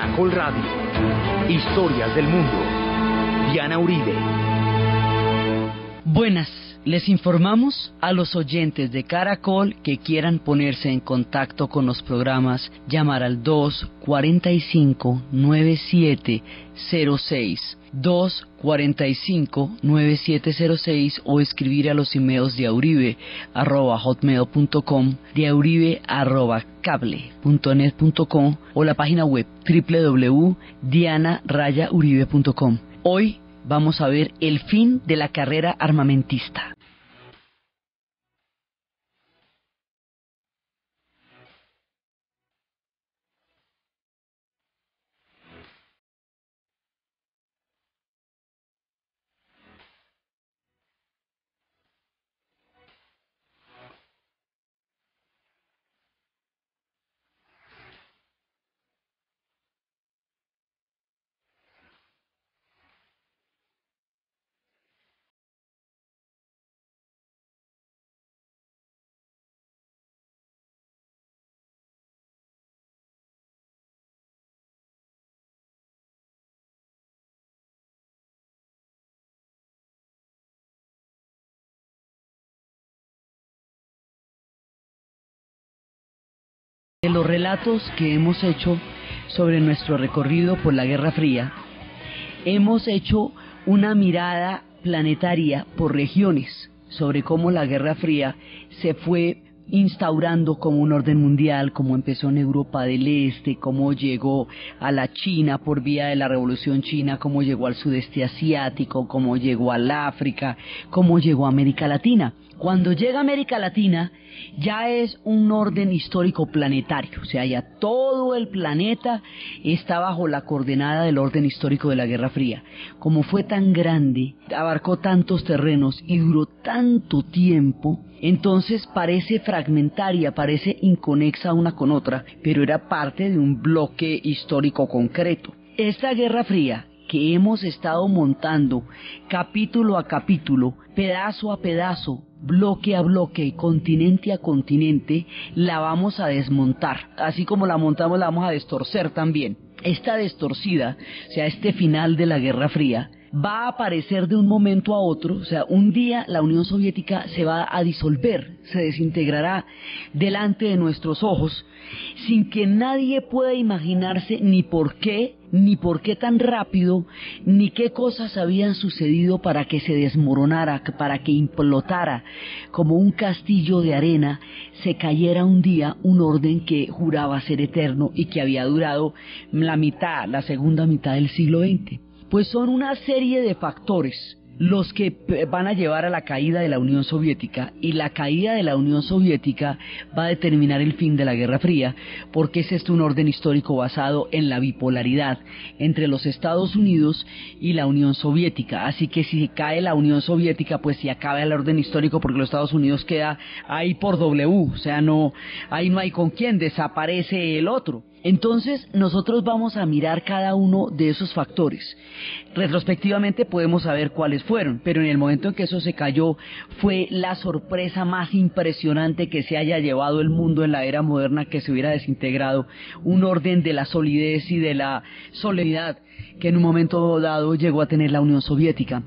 Caracol Radio. Historias del mundo. Diana Uribe. Buenas, les informamos a los oyentes de Caracol que quieran ponerse en contacto con los programas, llamar al 245-9706, 245-9706 o escribir a los emails diauribe@hotmail.com, diauribe@cable.net.com o la página web www.diana-uribe.com. Hoy vamos a ver el fin de la carrera armamentista. De los relatos que hemos hecho sobre nuestro recorrido por la Guerra Fría, hemos hecho una mirada planetaria por regiones sobre cómo la Guerra Fría se fue instaurando como un orden mundial, cómo empezó en Europa del Este, cómo llegó a la China por vía de la Revolución China, cómo llegó al sudeste asiático, cómo llegó al África, cómo llegó a América Latina. Cuando llega a América Latina ya es un orden histórico planetario, o sea, ya todo el planeta está bajo la coordenada del orden histórico de la Guerra Fría. Como fue tan grande, abarcó tantos terrenos y duró tanto tiempo, entonces parece fragmentaria, parece inconexa una con otra, pero era parte de un bloque histórico concreto. Esta Guerra Fría que hemos estado montando capítulo a capítulo, pedazo a pedazo, bloque a bloque, continente a continente, la vamos a desmontar. Así como la montamos, la vamos a destorcer también. Esta destorcida, o sea, este final de la Guerra Fría, va a aparecer de un momento a otro, o sea, un día la Unión Soviética se va a disolver, se desintegrará delante de nuestros ojos, sin que nadie pueda imaginarse ni por qué tan rápido, ni qué cosas habían sucedido para que se desmoronara, para que implotara como un castillo de arena, se cayera un día un orden que juraba ser eterno y que había durado la segunda mitad del siglo XX. Pues son una serie de factores los que van a llevar a la caída de la Unión Soviética, y la caída de la Unión Soviética va a determinar el fin de la Guerra Fría, porque es un orden histórico basado en la bipolaridad entre los Estados Unidos y la Unión Soviética. Así que si cae la Unión Soviética, pues se acaba el orden histórico, porque los Estados Unidos queda ahí por W, o sea, ahí no hay con quién, desaparece el otro. Entonces nosotros vamos a mirar cada uno de esos factores. Retrospectivamente podemos saber cuáles fueron, pero en el momento en que eso se cayó fue la sorpresa más impresionante que se haya llevado el mundo en la era moderna, que se hubiera desintegrado un orden de la solidez y de la solemnidad que en un momento dado llegó a tener la Unión Soviética.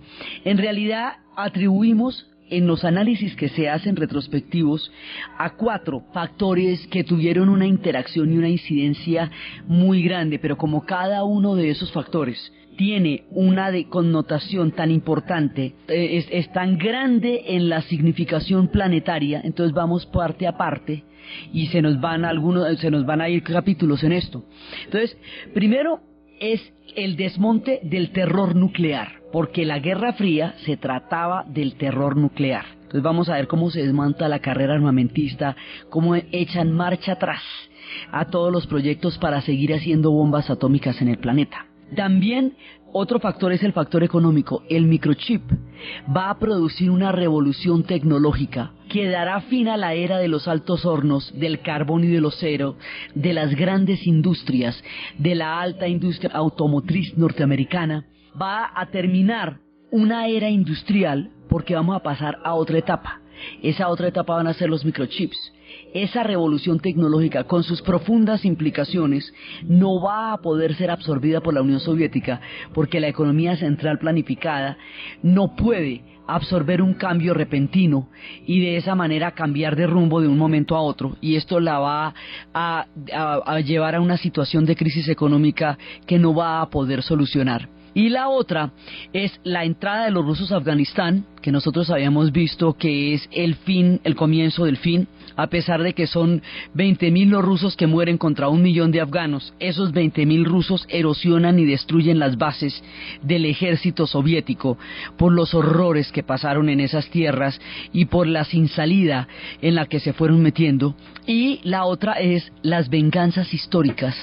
En realidad atribuimos, en los análisis que se hacen retrospectivos, a 4 factores que tuvieron una interacción y una incidencia muy grande, pero como cada uno de esos factores tiene una connotación tan importante, es tan grande en la significación planetaria, entonces vamos parte a parte y se nos van a ir capítulos en esto. Entonces, primero es el desmonte del terror nuclear, porque la Guerra Fría se trataba del terror nuclear. Entonces vamos a ver cómo se desmonta la carrera armamentista, cómo echan marcha atrás a todos los proyectos para seguir haciendo bombas atómicas en el planeta. También otro factor es el factor económico. El microchip va a producir una revolución tecnológica que dará fin a la era de los altos hornos, del carbón y del acero, de las grandes industrias, de la alta industria automotriz norteamericana. Va a terminar una era industrial porque vamos a pasar a otra etapa. Esa otra etapa van a ser los microchips. esa revolución tecnológica con sus profundas implicaciones no va a poder ser absorbida por la Unión Soviética, porque la economía central planificada no puede absorber un cambio repentino y de esa manera cambiar de rumbo de un momento a otro, y esto la va a llevar a una situación de crisis económica que no va a poder solucionar. Y la otra es la entrada de los rusos a Afganistán, que nosotros habíamos visto que es el comienzo del fin, a pesar de que son 20.000 los rusos que mueren contra 1 millón de afganos. Esos 20.000 rusos erosionan y destruyen las bases del ejército soviético por los horrores que pasaron en esas tierras y por la sin salida en la que se fueron metiendo. Y la otra es las venganzas históricas,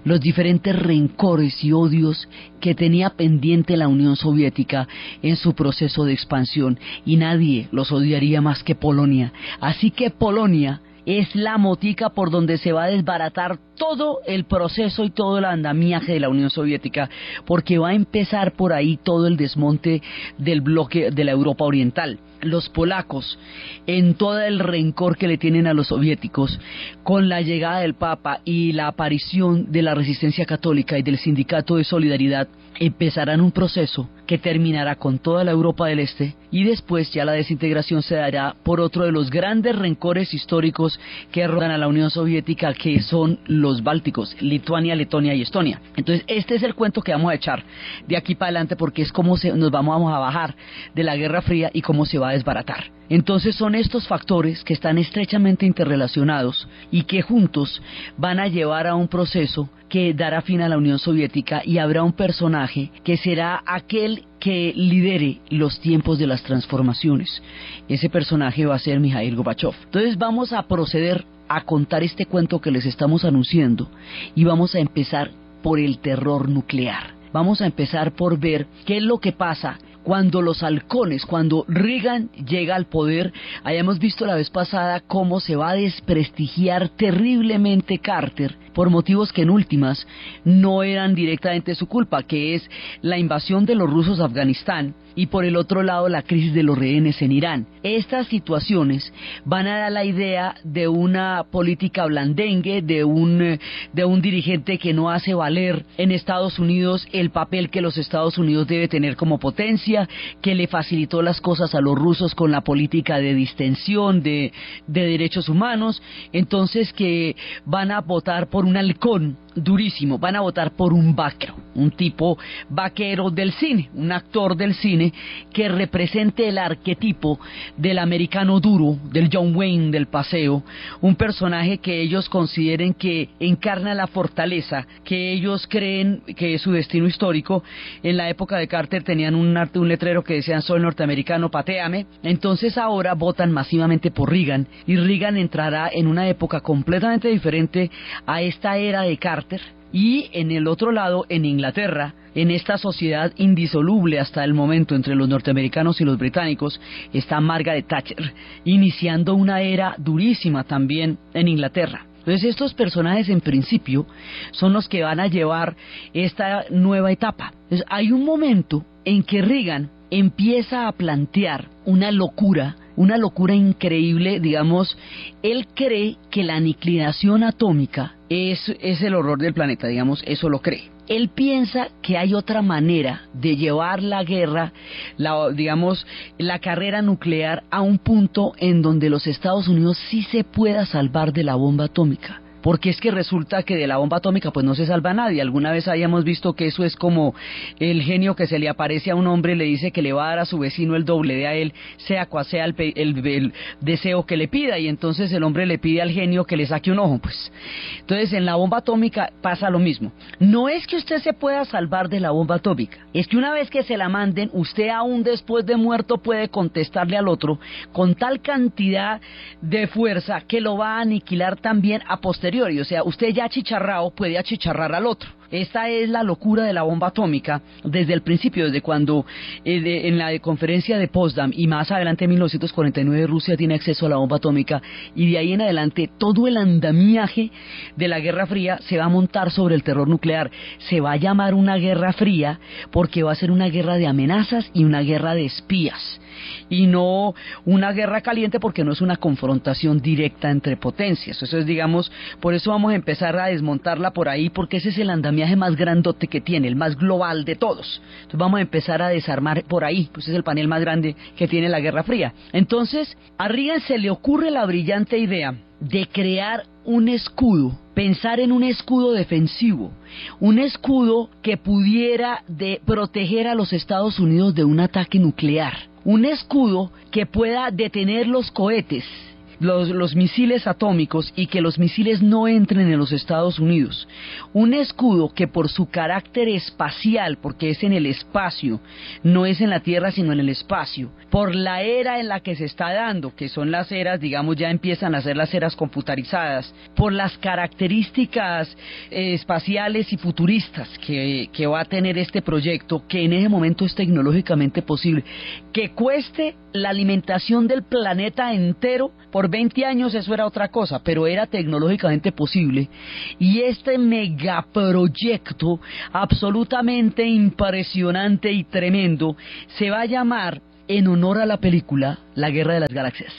los diferentes rencores y odios que tenía pendiente la Unión Soviética en su proceso de expansión, y nadie los odiaría más que Polonia. Así que Polonia es la motica por donde se va a desbaratar todo el proceso y todo el andamiaje de la Unión Soviética, porque va a empezar por ahí todo el desmonte del bloque de la Europa Oriental. Los polacos, en todo el rencor que le tienen a los soviéticos, con la llegada del Papa y la aparición de la resistencia católica y del Sindicato de Solidaridad, empezarán un proceso que terminará con toda la Europa del Este, y después ya la desintegración se dará por otro de los grandes rencores históricos que rodean a la Unión Soviética, que son los bálticos, Lituania, Letonia y Estonia. Entonces este es el cuento que vamos a echar de aquí para adelante, porque es cómo nos vamos a bajar de la Guerra Fría y cómo se va a desbaratar. Entonces son estos factores que están estrechamente interrelacionados y que juntos van a llevar a un proceso que dará fin a la Unión Soviética, y habrá un personaje que será aquel que lidere los tiempos de las transformaciones. Ese personaje va a ser Mikhail Gorbachev. Entonces vamos a proceder a contar este cuento que les estamos anunciando, y vamos a empezar por el terror nuclear. Vamos a empezar por ver qué es lo que pasa cuando los halcones, cuando Reagan llega al poder. Hayamos visto la vez pasada cómo se va a desprestigiar terriblemente Carter por motivos que en últimas no eran directamente su culpa, que es la invasión de los rusos a Afganistán y por el otro lado la crisis de los rehenes en Irán. Estas situaciones van a dar la idea de una política blandengue, de un dirigente que no hace valer en Estados Unidos el papel que los Estados Unidos debe tener como potencia, que le facilitó las cosas a los rusos con la política de distensión de derechos humanos. Entonces que van a votar por un halcón durísimo, van a votar por un vaquero, un tipo vaquero del cine, un actor del cine que represente el arquetipo del americano duro, del John Wayne del paseo, un personaje que ellos consideren que encarna la fortaleza, que ellos creen que es su destino histórico. En la época de Carter tenían un letrero que decían: soy norteamericano, patéame. Entonces ahora votan masivamente por Reagan, y Reagan entrará en una época completamente diferente a esta era de Carter. Y en el otro lado, en Inglaterra, en esta sociedad indisoluble hasta el momento entre los norteamericanos y los británicos, está Margaret Thatcher, iniciando una era durísima también en Inglaterra. Entonces estos personajes en principio son los que van a llevar esta nueva etapa. Entonces hay un momento en que Reagan empieza a plantear una locura increíble. Digamos, él cree que la aniquilación atómica es el horror del planeta, digamos, eso lo cree. Él piensa que hay otra manera de llevar la guerra, la carrera nuclear a un punto en donde los Estados Unidos sí se pueda salvar de la bomba atómica. Porque es que resulta que de la bomba atómica pues no se salva nadie. Alguna vez habíamos visto que eso es como el genio que se le aparece a un hombre y le dice que le va a dar a su vecino el doble de a él, sea cual sea el deseo que le pida, y entonces el hombre le pide al genio que le saque un ojo. Pues entonces en la bomba atómica pasa lo mismo. No es que usted se pueda salvar de la bomba atómica, es que una vez que se la manden, usted aún después de muerto puede contestarle al otro con tal cantidad de fuerza que lo va a aniquilar también a posteriori. O sea, usted ya achicharrado puede achicharrar al otro. Esta es la locura de la bomba atómica desde el principio, desde cuando en la conferencia de Potsdam y más adelante en 1949 Rusia tiene acceso a la bomba atómica, y de ahí en adelante todo el andamiaje de la Guerra Fría se va a montar sobre el terror nuclear. Se va a llamar una Guerra Fría porque va a ser una guerra de amenazas y una guerra de espías, y no una guerra caliente, porque no es una confrontación directa entre potencias. Eso es, digamos, por eso vamos a empezar a desmontarla por ahí, porque ese es el andamiaje más grandote que tiene, el más global de todos. Entonces vamos a empezar a desarmar por ahí, pues es el panel más grande que tiene la Guerra Fría. Entonces a Reagan se le ocurre la brillante idea de crear un escudo, pensar en un escudo defensivo, un escudo que pudiera proteger a los Estados Unidos de un ataque nuclear, un escudo que pueda detener los cohetes, los misiles atómicos, y que los misiles no entren en los Estados Unidos. Un escudo que por su carácter espacial, porque es en el espacio, no es en la Tierra sino en el espacio, por la era en la que se está dando, que son las eras, digamos, ya empiezan a ser las eras computarizadas, por las características espaciales y futuristas que va a tener este proyecto, que en ese momento es tecnológicamente posible, que cueste la alimentación del planeta entero por 20 años, eso era otra cosa, pero era tecnológicamente posible. Y este megaproyecto absolutamente impresionante y tremendo se va a llamar, en honor a la película, La Guerra de las Galaxias.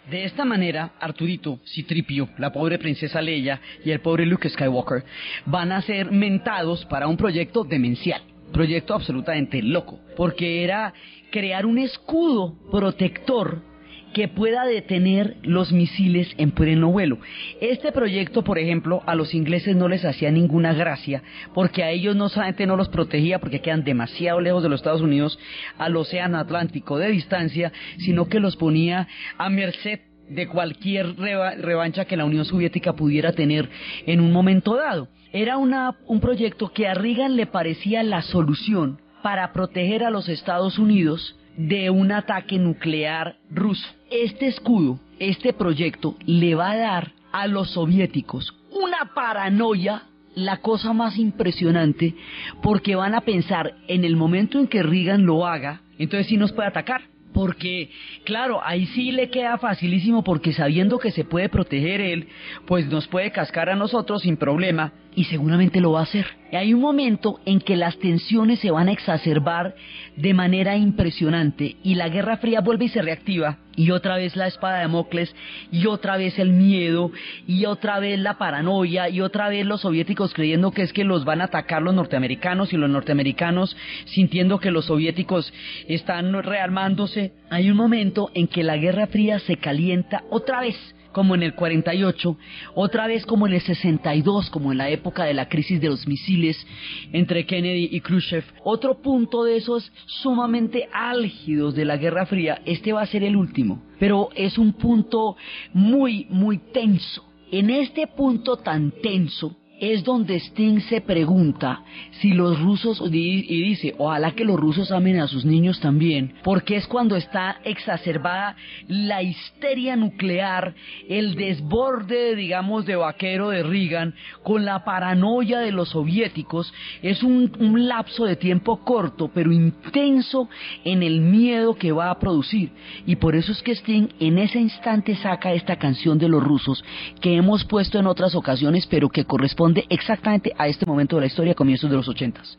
De esta manera, Arturito, Citripio, la pobre princesa Leia y el pobre Luke Skywalker van a ser mentados para un proyecto demencial, proyecto absolutamente loco, porque era crear un escudo protector que pueda detener los misiles en pleno vuelo. Este proyecto, por ejemplo, a los ingleses no les hacía ninguna gracia, porque a ellos no solamente no los protegía porque quedan demasiado lejos de los Estados Unidos, al océano Atlántico de distancia, sino que los ponía a merced de cualquier revancha que la Unión Soviética pudiera tener en un momento dado. Era un proyecto que a Reagan le parecía la solución para proteger a los Estados Unidos de un ataque nuclear ruso. Este escudo, este proyecto, le va a dar a los soviéticos una paranoia, la cosa más impresionante, porque van a pensar, en el momento en que Reagan lo haga, entonces sí nos puede atacar. Porque, claro, ahí sí le queda facilísimo, porque sabiendo que se puede proteger él, pues nos puede cascar a nosotros sin problema, y seguramente lo va a hacer. Y hay un momento en que las tensiones se van a exacerbar de manera impresionante, y la Guerra Fría vuelve y se reactiva, y otra vez la espada de Damocles, y otra vez el miedo, y otra vez la paranoia, y otra vez los soviéticos creyendo que es que los van a atacar los norteamericanos, y los norteamericanos sintiendo que los soviéticos están rearmándose. Hay un momento en que la Guerra Fría se calienta otra vez, como en el 48, otra vez como en el 62, como en la época de la crisis de los misiles entre Kennedy y Khrushchev. Otro punto de esos sumamente álgidos de la Guerra Fría, este va a ser el último, pero es un punto muy, muy tenso. En este punto tan tenso es donde Sting se pregunta si los rusos, y dice, ojalá que los rusos amen a sus niños también, porque es cuando está exacerbada la histeria nuclear, el desborde, digamos, de vaquero de Reagan, con la paranoia de los soviéticos. Es un lapso de tiempo corto, pero intenso en el miedo que va a producir, y por eso es que Sting en ese instante saca esta canción de los rusos, que hemos puesto en otras ocasiones, pero que corresponde exactamente a este momento de la historia, comienzos de los 80s.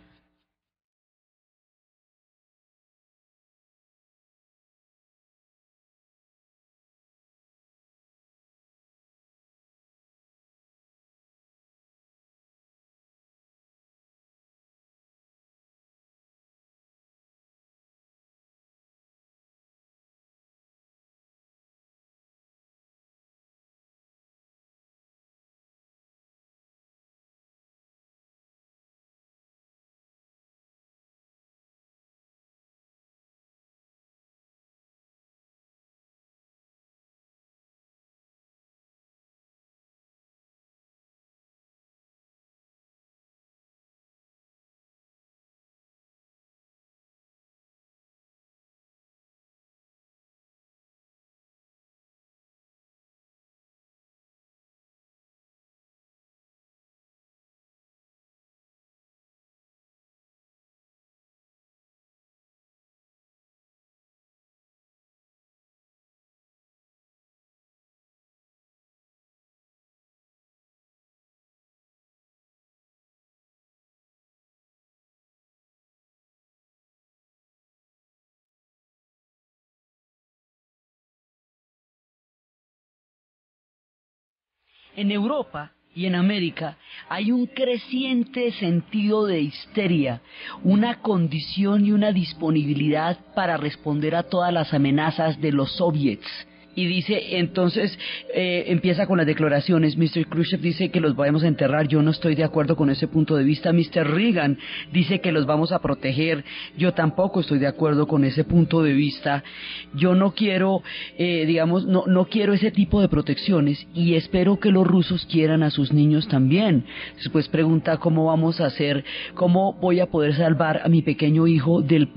En Europa y en América hay un creciente sentido de histeria, una condición y una disponibilidad para responder a todas las amenazas de los soviets. Y dice, entonces, empieza con las declaraciones. Mr. Khrushchev dice que los vamos a enterrar. Yo no estoy de acuerdo con ese punto de vista. Mr. Reagan dice que los vamos a proteger. Yo tampoco estoy de acuerdo con ese punto de vista. Yo no quiero, no quiero ese tipo de protecciones, y espero que los rusos quieran a sus niños también. Después pregunta cómo vamos a hacer, cómo voy a poder salvar a mi pequeño hijo del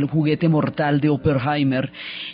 juguete mortal de Oppenheimer.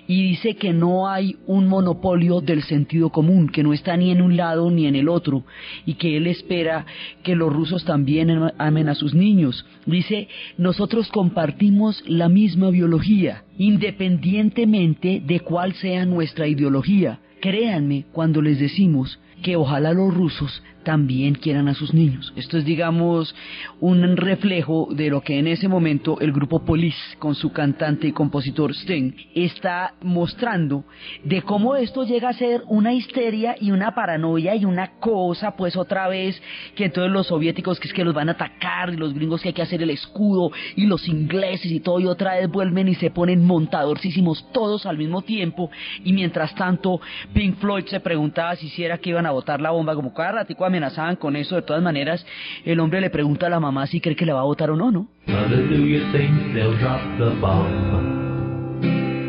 Y dice que no hay un monopolio del sentido común, que no está ni en un lado ni en el otro, y que él espera que los rusos también amen a sus niños. Dice, nosotros compartimos la misma biología, independientemente de cuál sea nuestra ideología. Créanme cuando les decimos que ojalá los rusos también quieran a sus niños. Esto es, digamos, un reflejo de lo que en ese momento el grupo Police, con su cantante y compositor Sting, está mostrando, de cómo esto llega a ser una histeria y una paranoia y una cosa, pues otra vez, que entonces los soviéticos que es que los van a atacar, y los gringos que hay que hacer el escudo, y los ingleses y todo, y otra vez vuelven y se ponen montadorcísimos todos al mismo tiempo. Y mientras tanto Pink Floyd se preguntaba si era que iban a botar la bomba, como cada ratico amenazaban con eso. De todas maneras, el hombre le pregunta a la mamá si cree que le va a botar o no, ¿no?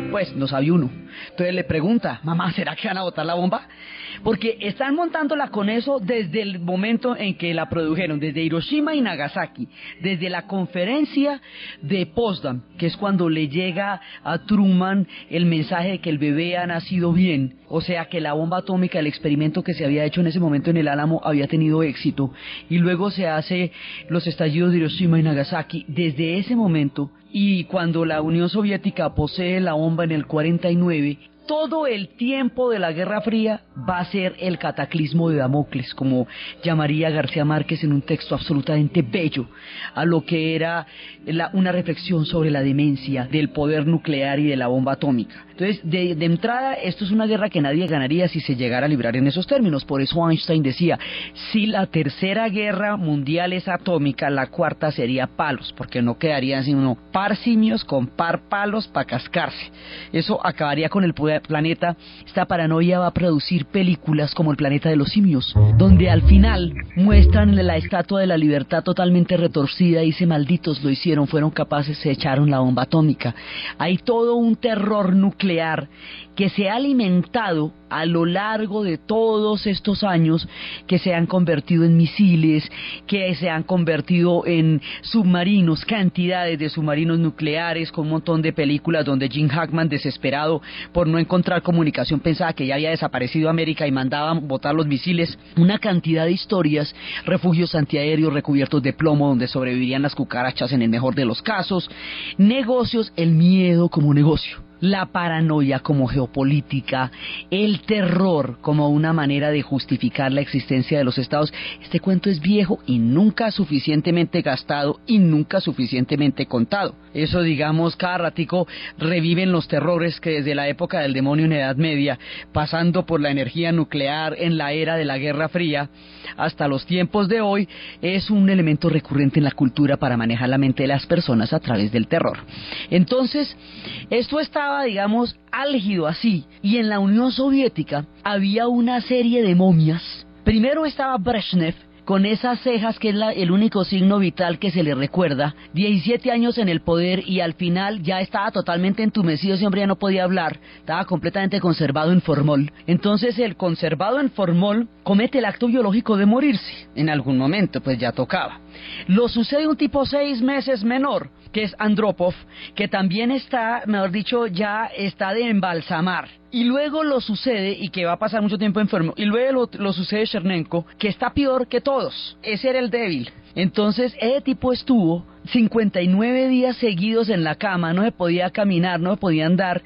Pues no sabe uno. Entonces le pregunta, mamá, ¿será que van a botar la bomba? Porque están montándola con eso desde el momento en que la produjeron, desde Hiroshima y Nagasaki, desde la conferencia de Potsdam, que es cuando le llega a Truman el mensaje de que el bebé ha nacido bien, o sea que la bomba atómica, el experimento que se había hecho en ese momento en el Álamo, había tenido éxito, y luego se hace los estallidos de Hiroshima y Nagasaki. Desde ese momento, y cuando la Unión Soviética posee la bomba en el 49, todo el tiempo de la Guerra Fría va a ser el cataclismo de Damocles, como llamaría García Márquez en un texto absolutamente bello, a lo que era una reflexión sobre la demencia del poder nuclear y de la bomba atómica. Entonces, de entrada, esto es una guerra que nadie ganaría si se llegara a librar en esos términos. Por eso Einstein decía, si la tercera guerra mundial es atómica, la cuarta sería palos, porque no quedarían sino par simios con par palos para cascarse. Eso acabaría con el planeta. Esta paranoia va a producir películas como El planeta de los simios, donde al final muestran la estatua de la libertad totalmente retorcida y dice, malditos, lo hicieron, fueron capaces, se echaron la bomba atómica. Hay todo un terror nuclear que se ha alimentado a lo largo de todos estos años, que se han convertido en misiles, que se han convertido en submarinos, cantidades de submarinos nucleares, con un montón de películas donde Jim Hackman, desesperado por no encontrar comunicación, pensaba que ya había desaparecido América y mandaban botar los misiles. Una cantidad de historias, refugios antiaéreos recubiertos de plomo donde sobrevivirían las cucarachas en el mejor de los casos, negocios, el miedo como negocio, la paranoia como geopolítica, el terror como una manera de justificar la existencia de los estados. Este cuento es viejo y nunca suficientemente gastado y nunca suficientemente contado. Eso, digamos, cada ratico reviven los terrores que desde la época del demonio en Edad Media, pasando por la energía nuclear en la era de la Guerra Fría, hasta los tiempos de hoy, es un elemento recurrente en la cultura para manejar la mente de las personas a través del terror. Entonces, esto estaba, digamos, álgido así, y en la Unión Soviética había una serie de momias. Primero estaba Brezhnev, con esas cejas que es el único signo vital que se le recuerda, 17 años en el poder, y al final ya estaba totalmente entumecido, ese hombre ya no podía hablar, estaba completamente conservado en formol. Entonces el conservado en formol comete el acto biológico de morirse, en algún momento pues ya tocaba. Lo sucede un tipo 6 meses menor, que es Andropov, que también está, mejor dicho, ya está de embalsamar. Y luego lo sucede, y que va a pasar mucho tiempo enfermo, y luego lo sucede Chernenko, que está peor que todos. Ese era el débil. Entonces, ese tipo estuvo 59 días seguidos en la cama, no se podía caminar, no se podía andar.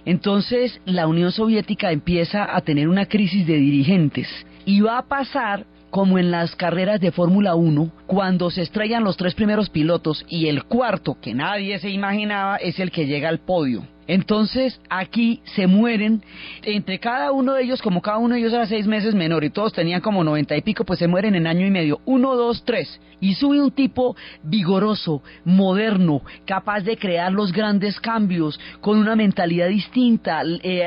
Entonces, la Unión Soviética empieza a tener una crisis de dirigentes. Y va a pasar como en las carreras de Fórmula 1, cuando se estrellan los 3 primeros pilotos, y el cuarto, que nadie se imaginaba, es el que llega al podio. Entonces aquí se mueren, entre cada uno de ellos, como cada uno de ellos era 6 meses menor y todos tenían como 90 y pico, pues se mueren en año y medio, 1, 2, 3. Y sube un tipo vigoroso, moderno, capaz de crear los grandes cambios, con una mentalidad distinta,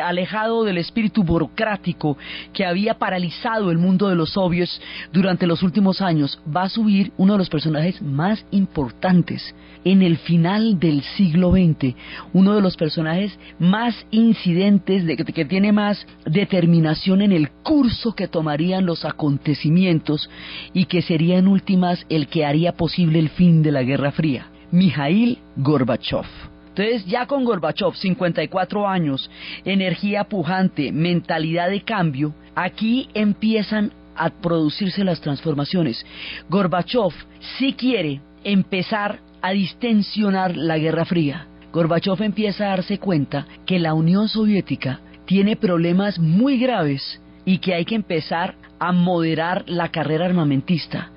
alejado del espíritu burocrático que había paralizado el mundo de los soviets durante los últimos años. Va a subir uno de los personajes más importantes en el final del siglo XX, uno de los personajes más incidentes, que tiene más determinación en el curso que tomarían los acontecimientos y que sería en últimas el que haría posible el fin de la Guerra Fría, Mikhail Gorbachev. Entonces ya con Gorbachev, 54 años, energía pujante, mentalidad de cambio, aquí empiezan a producirse las transformaciones. Gorbachev sí quiere empezar a distensionar la Guerra Fría. Gorbachev empieza a darse cuenta que la Unión Soviética tiene problemas muy graves y que hay que empezar a moderar la carrera armamentista.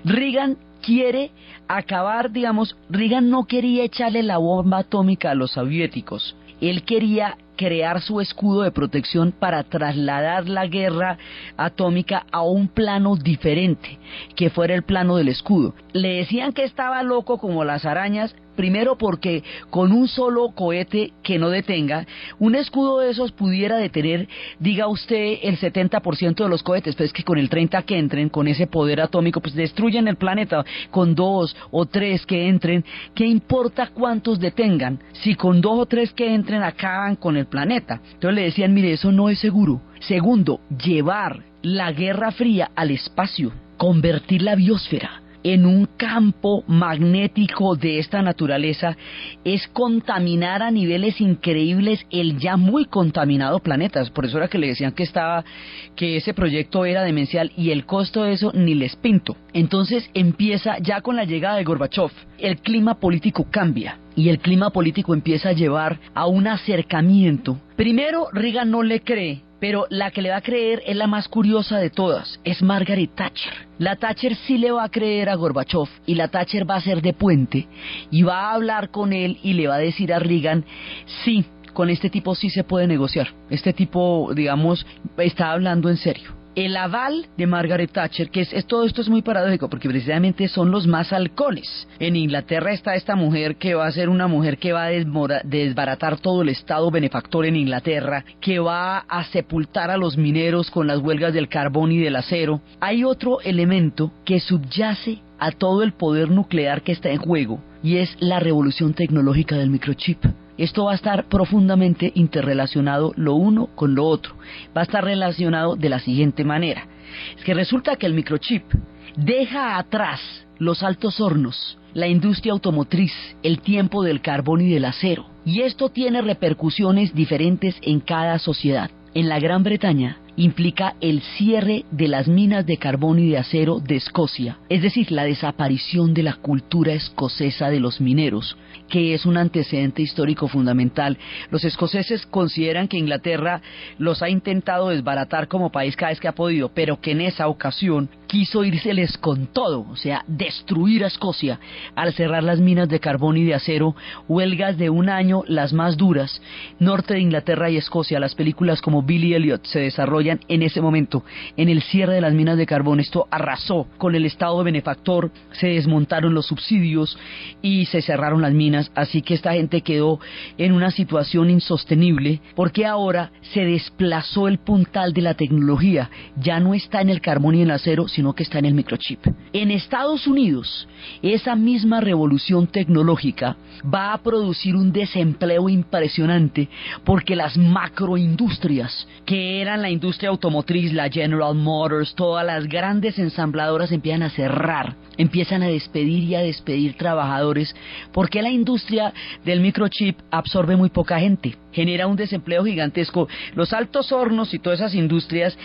Reagan quiere acabar, Reagan no quería echarle la bomba atómica a los soviéticos. Él quería crear su escudo de protección para trasladar la guerra atómica a un plano diferente, que fuera el plano del escudo. Le decían que estaba loco como las arañas, primero porque con un solo cohete que no detenga, un escudo de esos pudiera detener, diga usted, el 70% de los cohetes, pues es que con el 30% que entren, con ese poder atómico, pues destruyen el planeta. Con 2 o 3 que entren, ¿qué importa cuántos detengan? Si con 2 o 3 que entren acaban con el planeta. Entonces le decían, mire, eso no es seguro. Segundo, llevar la Guerra Fría al espacio, convertir la biosfera en un campo magnético de esta naturaleza, es contaminar a niveles increíbles el ya muy contaminado planeta. Por eso era que le decían que ese proyecto era demencial, y el costo de eso ni les pinto. Entonces empieza, ya con la llegada de Gorbachev, el clima político cambia, y el clima político empieza a llevar a un acercamiento. Primero, Reagan no le cree, pero la que le va a creer es la más curiosa de todas, es Margaret Thatcher. La Thatcher sí le va a creer a Gorbachev, y la Thatcher va a ser de puente, y va a hablar con él y le va a decir a Reagan, sí, con este tipo sí se puede negociar, este tipo, está hablando en serio. El aval de Margaret Thatcher, que todo esto es muy paradójico, porque precisamente son los más halcones. En Inglaterra está esta mujer que va a ser una mujer que va a desbaratar todo el estado benefactor en Inglaterra, que va a sepultar a los mineros con las huelgas del carbón y del acero. Hay otro elemento que subyace a todo el poder nuclear que está en juego, y es la revolución tecnológica del microchip. Esto va a estar profundamente interrelacionado lo uno con lo otro. Va a estar relacionado de la siguiente manera. Es que resulta que el microchip deja atrás los altos hornos, la industria automotriz, el tiempo del carbón y del acero. Y esto tiene repercusiones diferentes en cada sociedad. En la Gran Bretaña implica el cierre de las minas de carbón y de acero de Escocia, es decir, la desaparición de la cultura escocesa de los mineros, que es un antecedente histórico fundamental. Los escoceses consideran que Inglaterra los ha intentado desbaratar como país cada vez que ha podido, pero que en esa ocasión quiso írseles con todo, o sea, destruir a Escocia al cerrar las minas de carbón y de acero, huelgas de un año, las más duras. Norte de Inglaterra y Escocia, las películas como Billy Elliot se desarrollan en ese momento, en el cierre de las minas de carbón. Esto arrasó con el estado benefactor, se desmontaron los subsidios y se cerraron las minas, así que esta gente quedó en una situación insostenible, porque ahora se desplazó el puntal de la tecnología, ya no está en el carbón y en el acero, sino que está en el microchip. En Estados Unidos, esa misma revolución tecnológica va a producir un desempleo impresionante, porque las macroindustrias, que eran la industria automotriz, la General Motors, todas las grandes ensambladoras empiezan a cerrar, empiezan a despedir y a despedir trabajadores, porque la industria del microchip absorbe muy poca gente, genera un desempleo gigantesco. Los altos hornos y todas esas industrias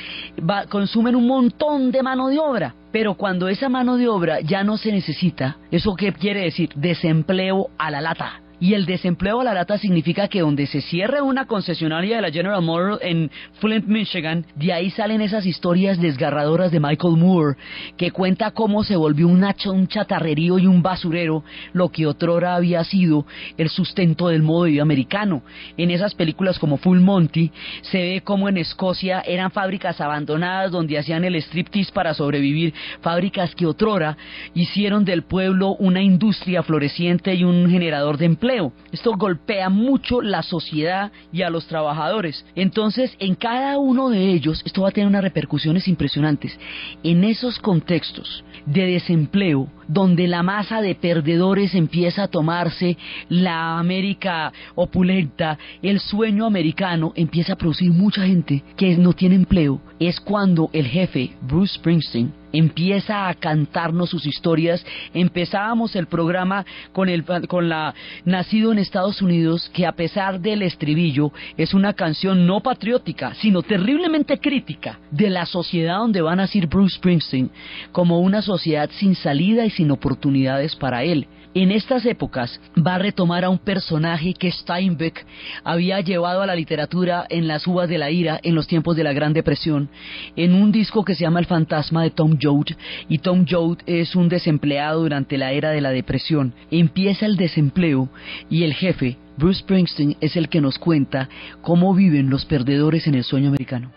consumen un montón de mano de obra, pero cuando esa mano de obra ya no se necesita, ¿eso qué quiere decir? Desempleo a la lata. Y el desempleo a la lata significa que donde se cierre una concesionaria de la General Motors en Flint, Michigan, de ahí salen esas historias desgarradoras de Michael Moore, que cuenta cómo se volvió un chatarrerío y un basurero, lo que otrora había sido el sustento del modo de vida americano. En esas películas como Full Monty, se ve como en Escocia eran fábricas abandonadas donde hacían el striptease para sobrevivir, fábricas que otrora hicieron del pueblo una industria floreciente y un generador de empleo. Esto golpea mucho la sociedad y a los trabajadores. Entonces, en cada uno de ellos, esto va a tener unas repercusiones impresionantes. En esos contextos de desempleo, donde la masa de perdedores empieza a tomarse la América opulenta, el sueño americano empieza a producir mucha gente que no tiene empleo, es cuando el jefe, Bruce Springsteen, empieza a cantarnos sus historias. Empezábamos el programa con la Nacido en Estados Unidos, que a pesar del estribillo es una canción no patriótica, sino terriblemente crítica de la sociedad donde va a nacer Bruce Springsteen, como una sociedad sin salida y sin oportunidades para él. En estas épocas va a retomar a un personaje que Steinbeck había llevado a la literatura en las uvas de la ira en los tiempos de la Gran Depresión, en un disco que se llama El fantasma de Tom Joad, y Tom Joad es un desempleado durante la era de la depresión. Empieza el desempleo y el jefe, Bruce Springsteen, es el que nos cuenta cómo viven los perdedores en el sueño americano.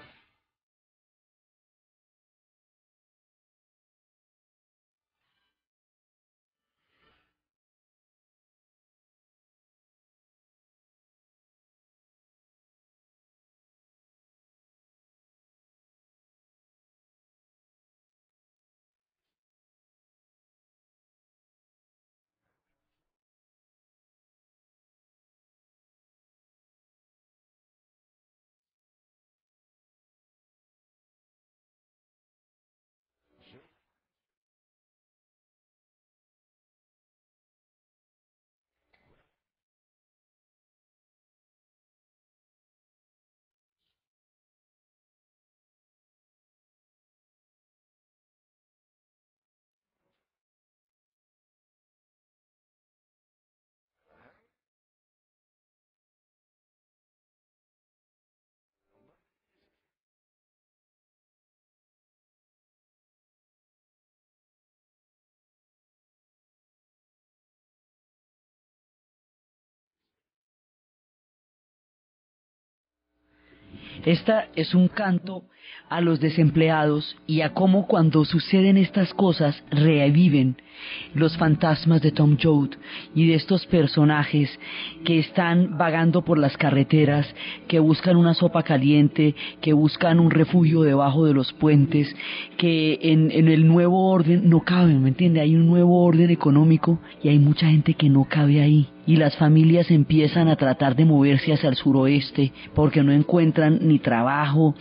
Esta es un canto a los desempleados y a cómo cuando suceden estas cosas reviven los fantasmas de Tom Joad y de estos personajes que están vagando por las carreteras, que buscan una sopa caliente, que buscan un refugio debajo de los puentes, que en el nuevo orden no caben, ¿me entiende? Hay un nuevo orden económico y hay mucha gente que no cabe ahí. Y las familias empiezan a tratar de moverse hacia el suroeste porque no encuentran ni trabajo,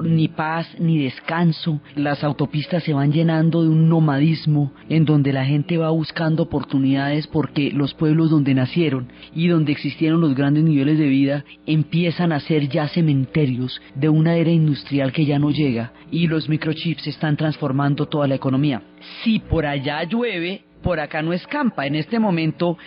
ni paz, ni descanso. Las autopistas se van llenando de un nomadismo en donde la gente va buscando oportunidades porque los pueblos donde nacieron y donde existieron los grandes niveles de vida empiezan a ser ya cementerios de una era industrial que ya no llega, y los microchips están transformando toda la economía. Si por allá llueve, por acá no escampa. En este momento,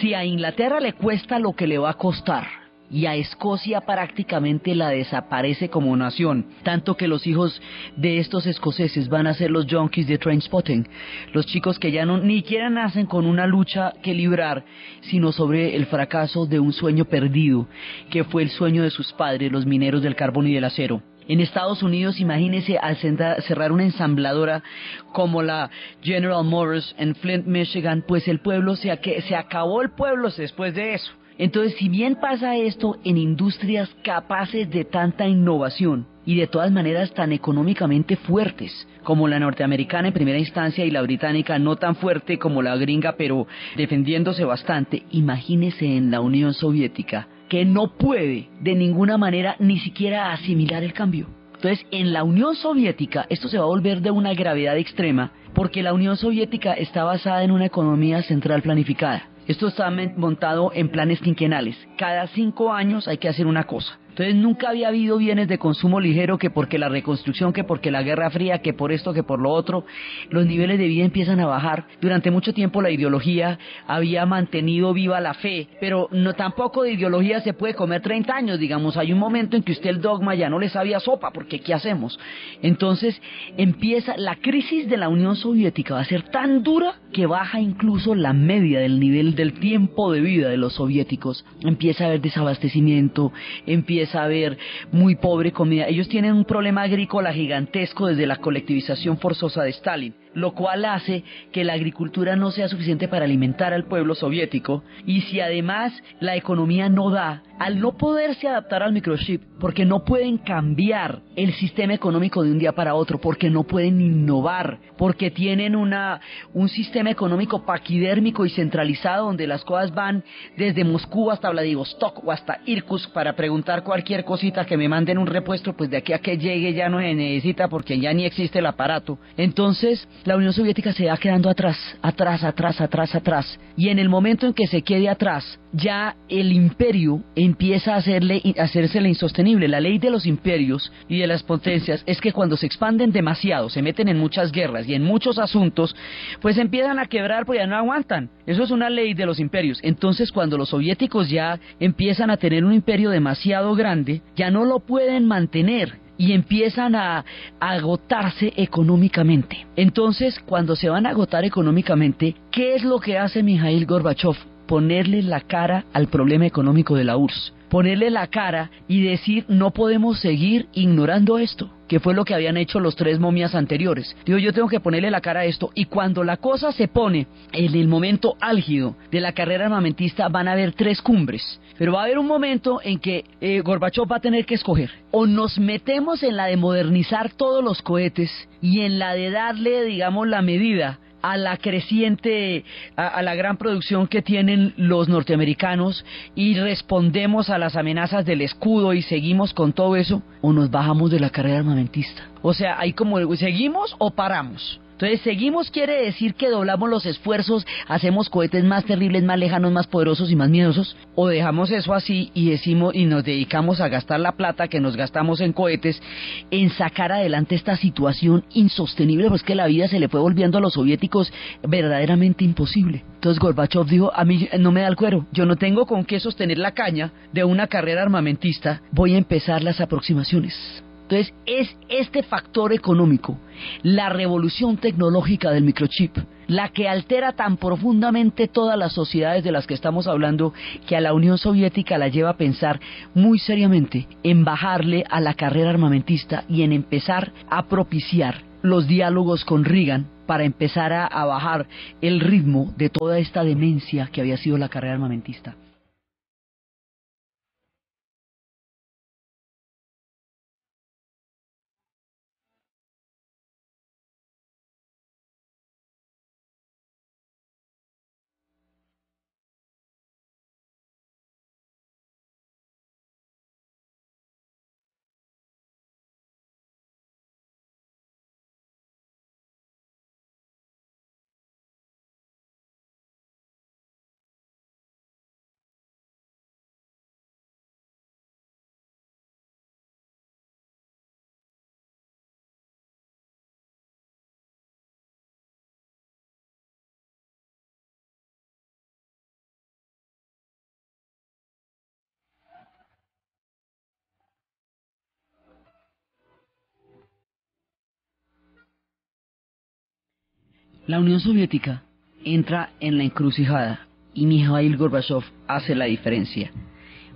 si a Inglaterra le cuesta lo que le va a costar, y a Escocia prácticamente la desaparece como nación, tanto que los hijos de estos escoceses van a ser los junkies de Trainspotting, los chicos que ya no ni siquiera nacen con una lucha que librar, sino sobre el fracaso de un sueño perdido, que fue el sueño de sus padres, los mineros del carbón y del acero. En Estados Unidos, imagínese, al cerrar una ensambladora como la General Motors en Flint, Michigan, pues el pueblo se acabó el pueblo después de eso. Entonces, si bien pasa esto en industrias capaces de tanta innovación y de todas maneras tan económicamente fuertes como la norteamericana en primera instancia y la británica no tan fuerte como la gringa, pero defendiéndose bastante, imagínese en la Unión Soviética, que no puede de ninguna manera ni siquiera asimilar el cambio. Entonces, en la Unión Soviética esto se va a volver de una gravedad extrema, porque la Unión Soviética está basada en una economía central planificada. Esto está montado en planes quinquenales. Cada 5 años hay que hacer una cosa. Entonces nunca había habido bienes de consumo ligero, que porque la reconstrucción, que porque la Guerra Fría, que por esto, que por lo otro. Los niveles de vida empiezan a bajar. Durante mucho tiempo la ideología había mantenido viva la fe, pero no, tampoco de ideología se puede comer 30 años, digamos. Hay un momento en que usted el dogma ya no le sabía sopa, porque ¿qué hacemos? Entonces empieza la crisis de la Unión Soviética, va a ser tan dura que baja incluso la media del nivel del tiempo de vida de los soviéticos. Empieza a haber desabastecimiento, empieza a haber muy pobre comida. Ellos tienen un problema agrícola gigantesco desde la colectivización forzosa de Stalin, lo cual hace que la agricultura no sea suficiente para alimentar al pueblo soviético. Y si además la economía no da, al no poderse adaptar al microchip, porque no pueden cambiar el sistema económico de un día para otro, porque no pueden innovar, porque tienen un sistema económico paquidérmico y centralizado, donde las cosas van desde Moscú hasta Vladivostok o hasta Irkutsk. Para preguntar cualquier cosita, que me manden un repuesto, pues de aquí a que llegue ya no se necesita, porque ya ni existe el aparato. Entonces la Unión Soviética se va quedando atrás. Y en el momento en que se quede atrás, ya el imperio empieza a hacérsele insostenible. La ley de los imperios y de las potencias es que cuando se expanden demasiado, se meten en muchas guerras y en muchos asuntos, pues empiezan a quebrar, pues ya no aguantan. Eso es una ley de los imperios. Entonces, cuando los soviéticos ya empiezan a tener un imperio demasiado grande, ya no lo pueden mantener y empiezan a agotarse económicamente. Entonces, cuando se van a agotar económicamente, ¿qué es lo que hace Mikhail Gorbachev? Ponerle la cara al problema económico de la URSS, ponerle la cara y decir: no podemos seguir ignorando esto, que fue lo que habían hecho los tres momias anteriores. Digo, yo tengo que ponerle la cara a esto, y cuando la cosa se pone en el momento álgido de la carrera armamentista, van a haber tres cumbres, pero va a haber un momento en que Gorbachev va a tener que escoger: o nos metemos en la de modernizar todos los cohetes y en la de darle, digamos, la medida a la creciente, a la gran producción que tienen los norteamericanos, y respondemos a las amenazas del escudo y seguimos con todo eso, o nos bajamos de la carrera armamentista. O sea, hay como, ¿seguimos o paramos? Entonces, seguimos quiere decir que doblamos los esfuerzos, hacemos cohetes más terribles, más lejanos, más poderosos y más miedosos, o dejamos eso así y decimos, y nos dedicamos a gastar la plata que nos gastamos en cohetes, en sacar adelante esta situación insostenible, pues que la vida se le fue volviendo a los soviéticos verdaderamente imposible. Entonces Gorbachev dijo: a mí no me da el cuero, yo no tengo con qué sostener la caña de una carrera armamentista, voy a empezar las aproximaciones. Entonces es este factor económico, la revolución tecnológica del microchip, la que altera tan profundamente todas las sociedades de las que estamos hablando, que a la Unión Soviética la lleva a pensar muy seriamente en bajarle a la carrera armamentista y en empezar a propiciar los diálogos con Reagan para empezar a bajar el ritmo de toda esta demencia que había sido la carrera armamentista. La Unión Soviética entra en la encrucijada y Mikhail Gorbachev hace la diferencia,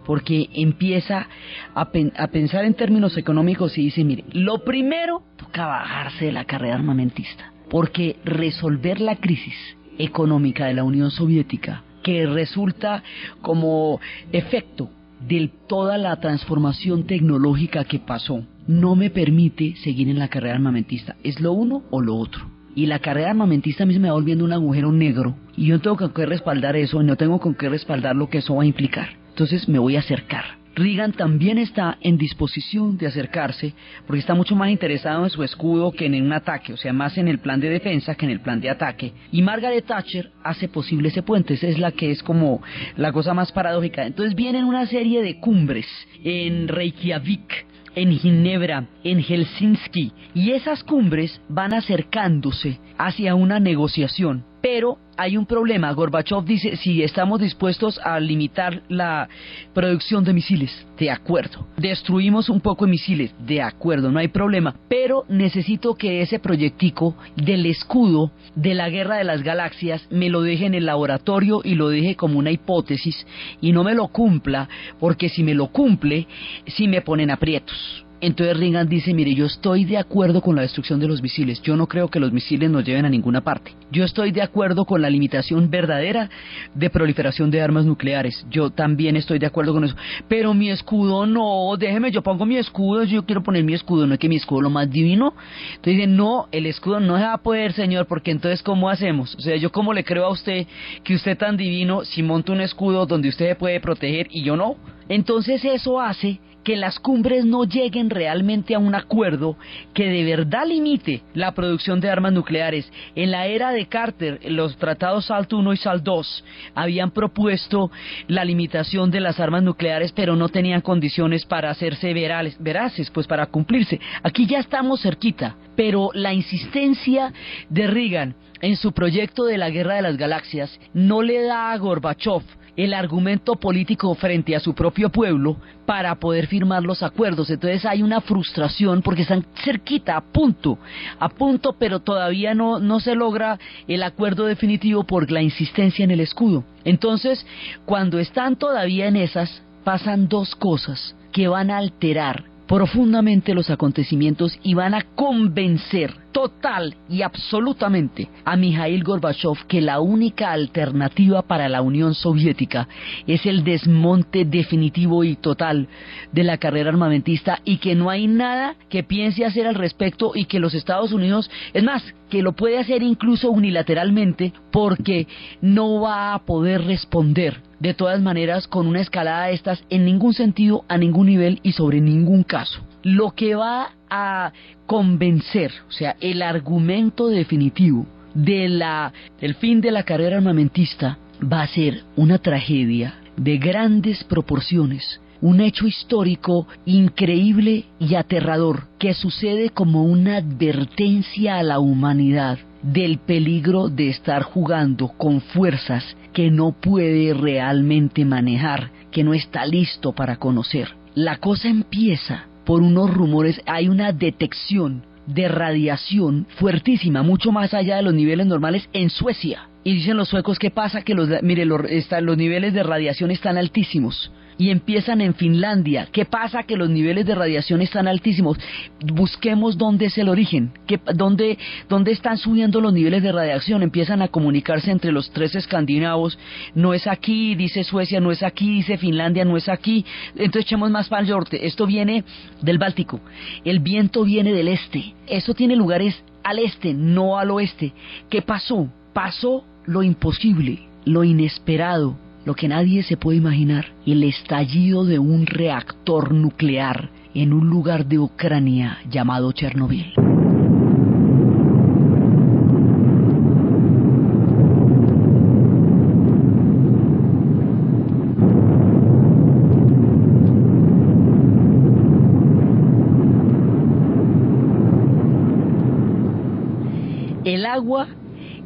porque empieza a pensar en términos económicos y dice: mire, lo primero, toca bajarse de la carrera armamentista, porque resolver la crisis económica de la Unión Soviética, que resulta como efecto de toda la transformación tecnológica que pasó, no me permite seguir en la carrera armamentista. Es lo uno o lo otro. Y la carrera armamentista a mí se me va volviendo un agujero negro, y yo no tengo con qué respaldar eso, y no tengo con qué respaldar lo que eso va a implicar. Entonces me voy a acercar. Reagan también está en disposición de acercarse, porque está mucho más interesado en su escudo que en un ataque, o sea, más en el plan de defensa que en el plan de ataque. Y Margaret Thatcher hace posible ese puente, esa es la que es como la cosa más paradójica. Entonces vienen una serie de cumbres en Reykjavik, en Ginebra, en Helsinki, y esas cumbres van acercándose hacia una negociación. Pero hay un problema. Gorbachev dice, si estamos dispuestos a limitar la producción de misiles, de acuerdo. Destruimos un poco de misiles, de acuerdo, no hay problema. Pero necesito que ese proyectico del escudo de la Guerra de las Galaxias me lo deje en el laboratorio y lo deje como una hipótesis y no me lo cumpla, porque si me lo cumple, sí me ponen aprietos. Entonces Reagan dice, mire, yo estoy de acuerdo con la destrucción de los misiles, yo no creo que los misiles nos lleven a ninguna parte. Yo estoy de acuerdo con la limitación verdadera de proliferación de armas nucleares, yo también estoy de acuerdo con eso. Pero mi escudo no, déjeme, yo pongo mi escudo, yo quiero poner mi escudo, no es que mi escudo es lo más divino. Entonces dice, no, el escudo no se va a poder, señor, porque entonces ¿cómo hacemos? O sea, yo cómo le creo a usted que usted tan divino si monta un escudo donde usted se puede proteger y yo no. Entonces eso hace que las cumbres no lleguen realmente a un acuerdo que de verdad limite la producción de armas nucleares. En la era de Carter, los tratados SALT I y SALT II habían propuesto la limitación de las armas nucleares, pero no tenían condiciones para hacerse veraces, pues para cumplirse. Aquí ya estamos cerquita, pero la insistencia de Reagan en su proyecto de la Guerra de las Galaxias no le da a Gorbachev el argumento político frente a su propio pueblo para poder firmar los acuerdos. Entonces hay una frustración porque están cerquita, a punto, pero todavía no se logra el acuerdo definitivo por la insistencia en el escudo. Entonces, cuando están todavía en esas, pasan dos cosas que van a alterar profundamente los acontecimientos y van a convencer total y absolutamente a Mikhail Gorbachev que la única alternativa para la Unión Soviética es el desmonte definitivo y total de la carrera armamentista y que no hay nada que piense hacer al respecto y que los Estados Unidos, es más, que lo puede hacer incluso unilateralmente porque no va a poder responder de todas maneras con una escalada de estas en ningún sentido, a ningún nivel y sobre ningún caso. Lo que va a convencer, o sea, el argumento definitivo del fin de la carrera armamentista va a ser una tragedia de grandes proporciones, un hecho histórico increíble y aterrador que sucede como una advertencia a la humanidad del peligro de estar jugando con fuerzas que no puede realmente manejar, que no está listo para conocer. La cosa empieza por unos rumores, hay una detección de radiación fuertísima, mucho más allá de los niveles normales en Suecia. Y dicen los suecos, ¿qué pasa? Que los niveles de radiación están altísimos. Y empiezan en Finlandia. ¿Qué pasa? Que los niveles de radiación están altísimos. Busquemos dónde es el origen, dónde están subiendo los niveles de radiación. Empiezan a comunicarse entre los tres escandinavos. No es aquí, dice Suecia, no es aquí, dice Finlandia, no es aquí. Entonces echemos más para el norte. Esto viene del Báltico. El viento viene del este. Eso tiene lugares al este, no al oeste. ¿Qué pasó? Pasó lo imposible, lo inesperado, lo que nadie se puede imaginar, el estallido de un reactor nuclear en un lugar de Ucrania llamado Chernobyl. El agua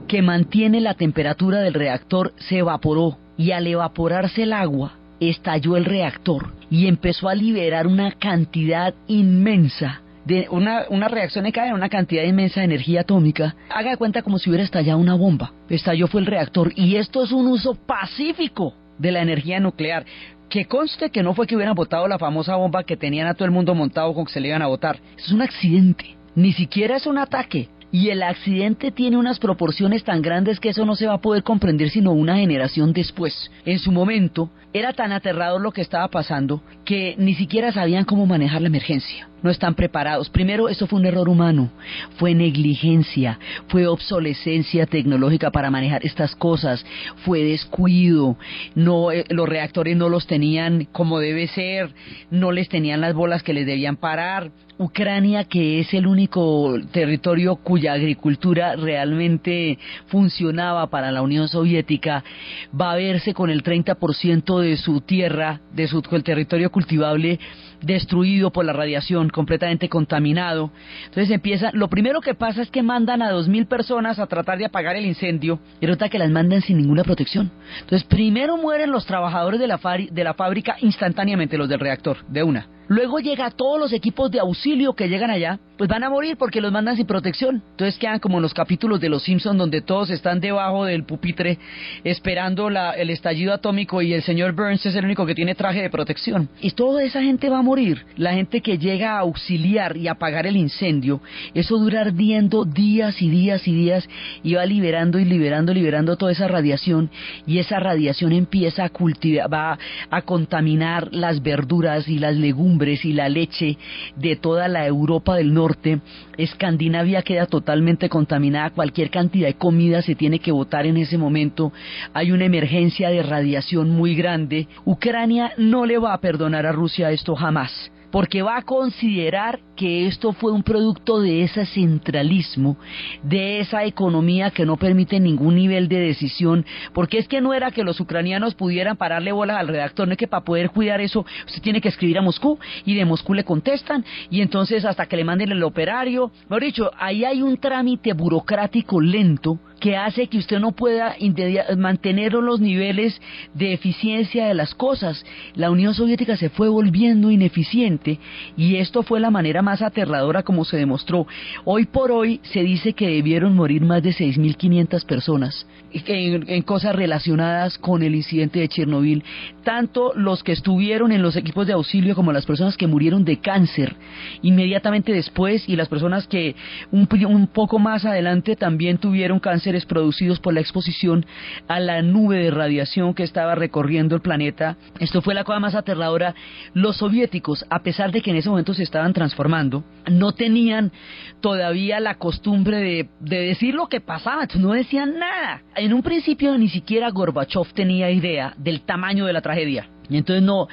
que mantiene la temperatura del reactor se evaporó y al evaporarse el agua estalló el reactor y empezó a liberar una cantidad inmensa de una reacción de cadena, una cantidad inmensa de energía atómica. Haga de cuenta como si hubiera estallado una bomba. Estalló fue el reactor y esto es un uso pacífico de la energía nuclear. Que conste que no fue que hubieran botado la famosa bomba que tenían a todo el mundo montado con que se le iban a botar. Es un accidente. Ni siquiera es un ataque. Y el accidente tiene unas proporciones tan grandes que eso no se va a poder comprender sino una generación después. En su momento era tan aterrador lo que estaba pasando que ni siquiera sabían cómo manejar la emergencia. No están preparados. Primero, esto fue un error humano, fue negligencia, fue obsolescencia tecnológica para manejar estas cosas, fue descuido, no, los reactores no los tenían como debe ser, no les tenían las bolas que les debían parar. Ucrania, que es el único territorio cuya agricultura realmente funcionaba para la Unión Soviética, va a verse con el 30% de su tierra, el territorio cultivable, destruido por la radiación, completamente contaminado. Entonces lo primero que pasa es que mandan a 2.000 personas a tratar de apagar el incendio, y resulta que las mandan sin ninguna protección. Entonces primero mueren los trabajadores de la fábrica instantáneamente, los del reactor, de una. Luego llega todos los equipos de auxilio que llegan allá, pues van a morir porque los mandan sin protección. Entonces quedan como en los capítulos de Los Simpson, donde todos están debajo del pupitre esperando el estallido atómico, y el señor Burns es el único que tiene traje de protección. Y toda esa gente va a morir. La gente que llega a auxiliar y apagar el incendio, eso dura ardiendo días y días y días, y va liberando toda esa radiación, y esa radiación empieza va a contaminar las verduras y las legumbres y la leche de toda la Europa del Norte. Escandinavia queda totalmente contaminada, cualquier cantidad de comida se tiene que botar en ese momento, hay una emergencia de radiación muy grande. Ucrania no le va a perdonar a Rusia esto jamás, porque va a considerar que esto fue un producto de ese centralismo, de esa economía que no permite ningún nivel de decisión, porque es que no era que los ucranianos pudieran pararle bolas al redactor, no es que para poder cuidar eso usted tiene que escribir a Moscú, y de Moscú le contestan, y entonces hasta que le manden el operario, mejor dicho, ahí hay un trámite burocrático lento que hace que usted no pueda mantener los niveles de eficiencia de las cosas. La Unión Soviética se fue volviendo ineficiente, y esto fue la manera más aterradora como se demostró. Hoy por hoy se dice que debieron morir más de 6.500 personas en cosas relacionadas con el incidente de Chernobyl, tanto los que estuvieron en los equipos de auxilio como las personas que murieron de cáncer inmediatamente después, y las personas que un poco más adelante también tuvieron cánceres producidos por la exposición a la nube de radiación que estaba recorriendo el planeta. Esto fue la cosa más aterradora. Los soviéticos, a pesar de que en ese momento se estaban transformando, no tenían todavía la costumbre de decir lo que pasaba, no decían nada. En un principio ni siquiera Gorbachev tenía idea del tamaño de la tragedia, y entonces no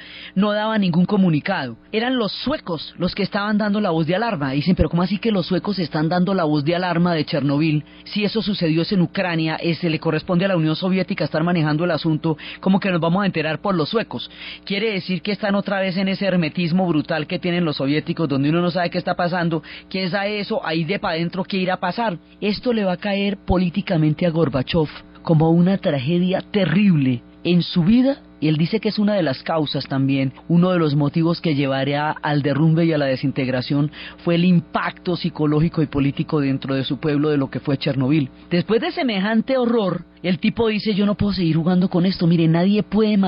daba ningún comunicado. Eran los suecos los que estaban dando la voz de alarma. Dicen, pero ¿cómo así que los suecos están dando la voz de alarma de Chernobyl? Si eso sucedió en Ucrania, se le corresponde a la Unión Soviética estar manejando el asunto, ¿cómo que nos vamos a enterar por los suecos? Quiere decir que están otra vez en ese hermetismo brutal que tienen los soviéticos, donde uno no sabe qué está pasando, quién sabe eso, ahí de para adentro qué irá a pasar. Esto le va a caer políticamente a Gorbachev como una tragedia terrible en su vida, y él dice que es una de las causas también, uno de los motivos que llevaría al derrumbe y a la desintegración fue el impacto psicológico y político dentro de su pueblo de lo que fue Chernobyl. Después de semejante horror, el tipo dice, yo no puedo seguir jugando con esto, mire, nadie puede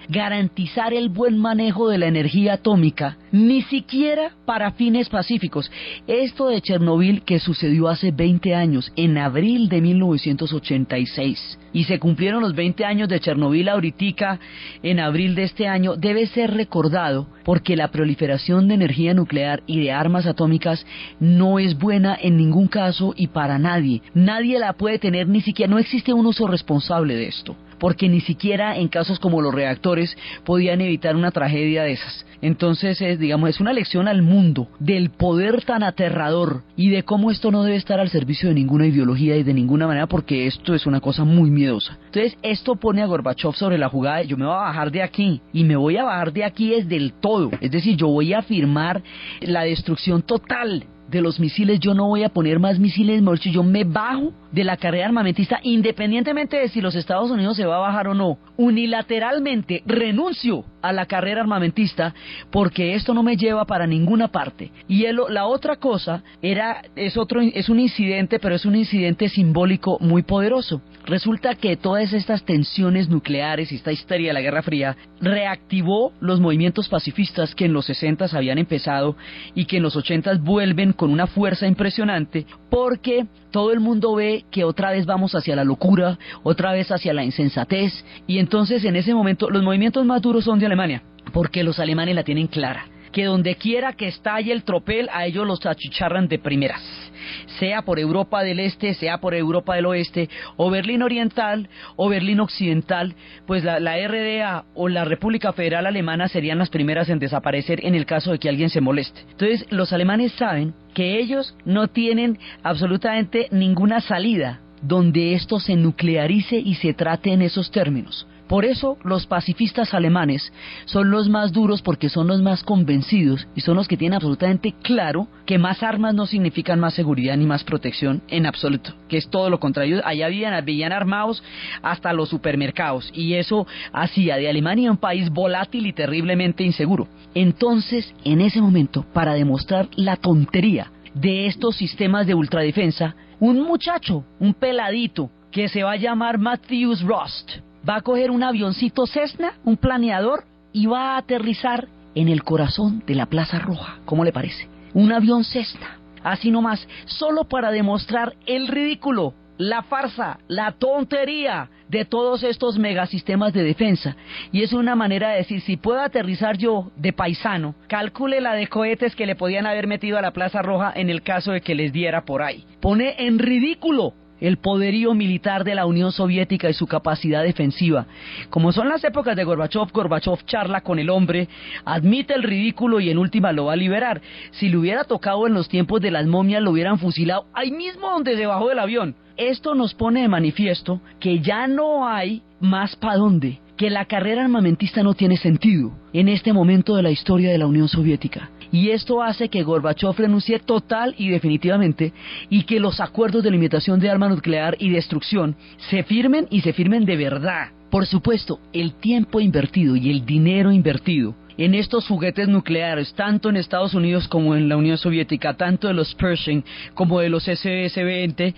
garantizar el buen manejo de la energía atómica, ni siquiera para fines pacíficos. Esto de Chernobyl, que sucedió hace 20 años, en abril de 1986, y se cumplieron los 20 años de Chernobyl ahoritica, en abril de este año, debe ser recordado porque la proliferación de energía nuclear y de armas atómicas no es buena en ningún caso y para nadie. Nadie la puede tener, ni siquiera, no existe un uso responsable de esto, porque ni siquiera en casos como los reactores podían evitar una tragedia de esas. Entonces es una lección al mundo del poder tan aterrador y de cómo esto no debe estar al servicio de ninguna ideología y de ninguna manera, porque esto es una cosa muy miedosa. Entonces esto pone a Gorbachev sobre la jugada de, yo me voy a bajar de aquí, y me voy a bajar de aquí desde el todo, es decir, yo voy a firmar la destrucción total de los misiles, yo no voy a poner más misiles, yo me bajo de la carrera armamentista, independientemente de si los Estados Unidos se va a bajar o no. Unilateralmente renuncio a la carrera armamentista porque esto no me lleva para ninguna parte. Y la otra cosa es un incidente, pero es un incidente simbólico muy poderoso. Resulta que todas estas tensiones nucleares y esta histeria de la Guerra Fría reactivó los movimientos pacifistas que en los 60 habían empezado y que en los 80 vuelven con una fuerza impresionante, porque todo el mundo ve que otra vez vamos hacia la locura, otra vez hacia la insensatez, y entonces en ese momento los movimientos más duros son de Alemania, porque los alemanes la tienen clara, que donde quiera que estalle el tropel, a ellos los achicharran de primeras, sea por Europa del Este, sea por Europa del Oeste, o Berlín Oriental, o Berlín Occidental, pues la RDA o la República Federal Alemana serían las primeras en desaparecer en el caso de que alguien se moleste. Entonces, los alemanes saben que ellos no tienen absolutamente ninguna salida donde esto se nuclearice y se trate en esos términos. Por eso los pacifistas alemanes son los más duros, porque son los más convencidos y son los que tienen absolutamente claro que más armas no significan más seguridad ni más protección en absoluto, que es todo lo contrario. Allá vivían armados hasta los supermercados, y eso hacía de Alemania un país volátil y terriblemente inseguro. Entonces, en ese momento, para demostrar la tontería de estos sistemas de ultradefensa, un muchacho, un peladito, que se va a llamar Matthews Rust, va a coger un avioncito Cessna, un planeador, y va a aterrizar en el corazón de la Plaza Roja. ¿Cómo le parece? Un avión Cessna, así nomás, solo para demostrar el ridículo, la farsa, la tontería de todos estos megasistemas de defensa. Y es una manera de decir, si puedo aterrizar yo de paisano, calcule la de cohetes que le podían haber metido a la Plaza Roja en el caso de que les diera por ahí. Pone en ridículo el poderío militar de la Unión Soviética y su capacidad defensiva. Como son las épocas de Gorbachev, Gorbachev charla con el hombre, admite el ridículo y en última lo va a liberar. Si le hubiera tocado en los tiempos de las momias, lo hubieran fusilado ahí mismo donde se bajó del avión. Esto nos pone de manifiesto que ya no hay más para dónde, que la carrera armamentista no tiene sentido en este momento de la historia de la Unión Soviética. Y esto hace que Gorbachev renuncie total y definitivamente, y que los acuerdos de limitación de arma nuclear y destrucción se firmen, y se firmen de verdad. Por supuesto, el tiempo invertido y el dinero invertido en estos juguetes nucleares, tanto en Estados Unidos como en la Unión Soviética, tanto de los Pershing como de los SS-20,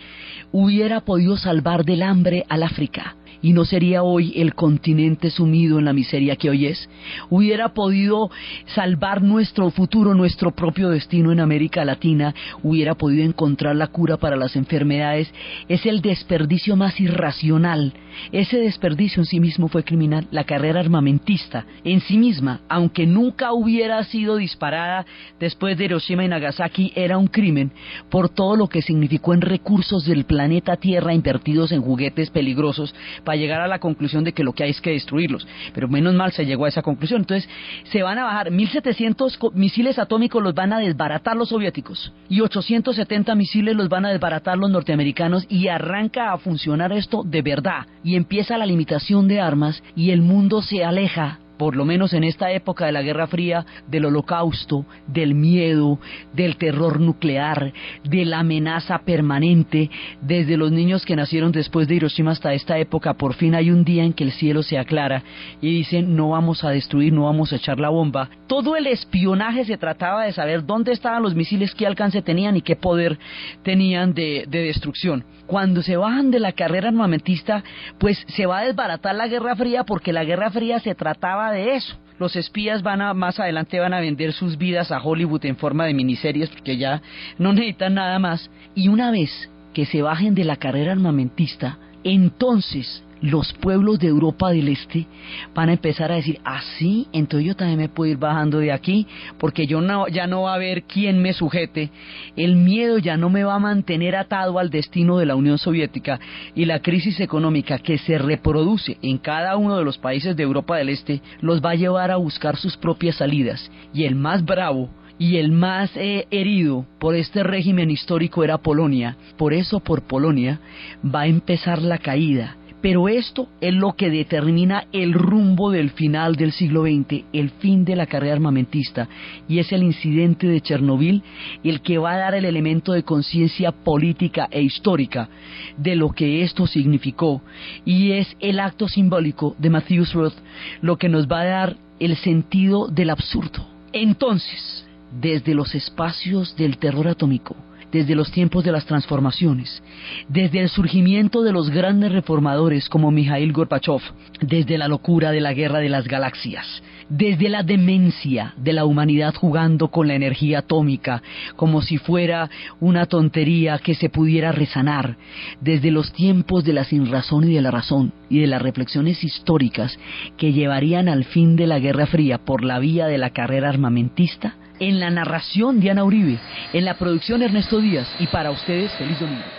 hubiera podido salvar del hambre al África, y no sería hoy el continente sumido en la miseria que hoy es. Hubiera podido salvar nuestro futuro, nuestro propio destino en América Latina, hubiera podido encontrar la cura para las enfermedades. Es el desperdicio más irracional. Ese desperdicio en sí mismo fue criminal. La carrera armamentista en sí misma, aunque nunca hubiera sido disparada después de Hiroshima y Nagasaki, era un crimen por todo lo que significó en recursos del planeta Tierra invertidos en juguetes peligrosos, para llegar a la conclusión de que lo que hay es que destruirlos. Pero menos mal se llegó a esa conclusión. Entonces se van a bajar 1.700 misiles atómicos, los van a desbaratar los soviéticos, y 870 misiles los van a desbaratar los norteamericanos, y arranca a funcionar esto de verdad, y empieza la limitación de armas, y el mundo se aleja, por lo menos en esta época de la Guerra Fría, del holocausto, del miedo, del terror nuclear, de la amenaza permanente. Desde los niños que nacieron después de Hiroshima hasta esta época, por fin hay un día en que el cielo se aclara y dicen, no vamos a destruir, no vamos a echar la bomba. Todo el espionaje se trataba de saber dónde estaban los misiles, qué alcance tenían y qué poder tenían de destrucción. Cuando se bajan de la carrera armamentista, pues se va a desbaratar la Guerra Fría, porque la Guerra Fría se trataba de eso. Los espías más adelante van a vender sus vidas a Hollywood en forma de miniseries, porque ya no necesitan nada más. Y una vez que se bajen de la carrera armamentista, entonces los pueblos de Europa del Este van a empezar a decir, así, entonces yo también me puedo ir bajando de aquí, porque ya no va a haber quien me sujete, el miedo ya no me va a mantener atado al destino de la Unión Soviética, y la crisis económica que se reproduce en cada uno de los países de Europa del Este los va a llevar a buscar sus propias salidas, y el más bravo y el más herido por este régimen histórico era Polonia. Por eso por Polonia va a empezar la caída. Pero esto es lo que determina el rumbo del final del siglo XX, el fin de la carrera armamentista, y es el incidente de Chernobyl el que va a dar el elemento de conciencia política e histórica de lo que esto significó, y es el acto simbólico de Matthews Roth lo que nos va a dar el sentido del absurdo. Entonces, desde los espacios del terror atómico, desde los tiempos de las transformaciones, desde el surgimiento de los grandes reformadores como Mikhail Gorbachev, desde la locura de la guerra de las galaxias, desde la demencia de la humanidad jugando con la energía atómica como si fuera una tontería que se pudiera resanar, desde los tiempos de la sinrazón y de la razón y de las reflexiones históricas que llevarían al fin de la Guerra Fría por la vía de la carrera armamentista. En la narración, Diana Uribe. En la producción, Ernesto Díaz. Y para ustedes, feliz domingo.